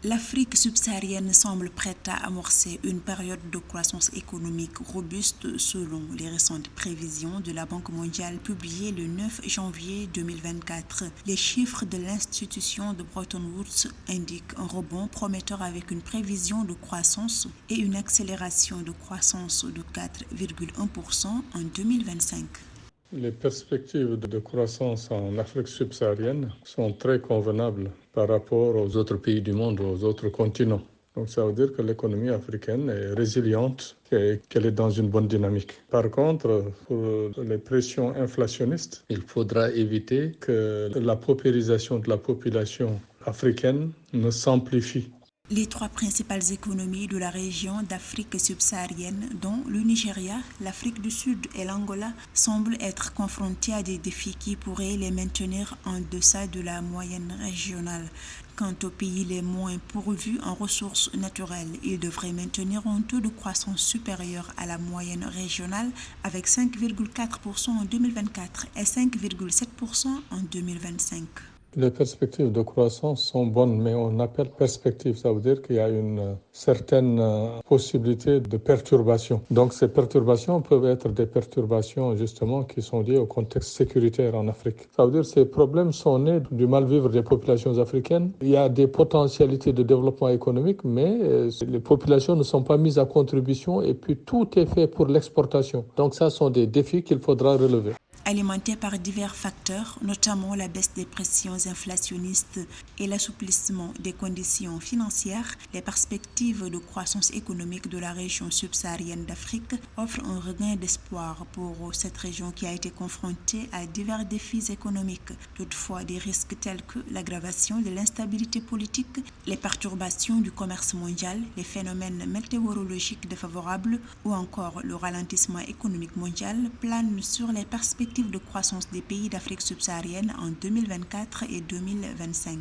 L'Afrique subsaharienne semble prête à amorcer une période de croissance économique robuste selon les récentes prévisions de la Banque mondiale publiées le 9 janvier 2024. Les chiffres de l'institution de Bretton Woods indiquent un rebond prometteur avec une prévision de croissance et une accélération de croissance de 4,1% en 2025. Les perspectives de croissance en Afrique subsaharienne sont très convenables par rapport aux autres pays du monde, aux autres continents. Donc ça veut dire que l'économie africaine est résiliente et qu'elle est dans une bonne dynamique. Par contre, pour les pressions inflationnistes, il faudra éviter que la paupérisation de la population africaine ne s'amplifie. Les trois principales économies de la région d'Afrique subsaharienne, dont le Nigeria, l'Afrique du Sud et l'Angola, semblent être confrontées à des défis qui pourraient les maintenir en deçà de la moyenne régionale. Quant aux pays les moins pourvus en ressources naturelles, ils devraient maintenir un taux de croissance supérieur à la moyenne régionale avec 5,4% en 2024 et 5,7% en 2025. Les perspectives de croissance sont bonnes, mais on appelle perspective, ça veut dire qu'il y a une certaine possibilité de perturbation. Donc ces perturbations peuvent être des perturbations justement qui sont liées au contexte sécuritaire en Afrique. Ça veut dire que ces problèmes sont nés du mal-vivre des populations africaines. Il y a des potentialités de développement économique, mais les populations ne sont pas mises à contribution et puis tout est fait pour l'exportation. Donc ça sont des défis qu'il faudra relever. Alimentés par divers facteurs, notamment la baisse des pressions inflationnistes et l'assouplissement des conditions financières, les perspectives de croissance économique de la région subsaharienne d'Afrique offrent un regain d'espoir pour cette région qui a été confrontée à divers défis économiques. Toutefois, des risques tels que l'aggravation de l'instabilité politique, les perturbations du commerce mondial, les phénomènes météorologiques défavorables ou encore le ralentissement économique mondial planent sur les perspectives de croissance des pays d'Afrique subsaharienne en 2024 et 2025.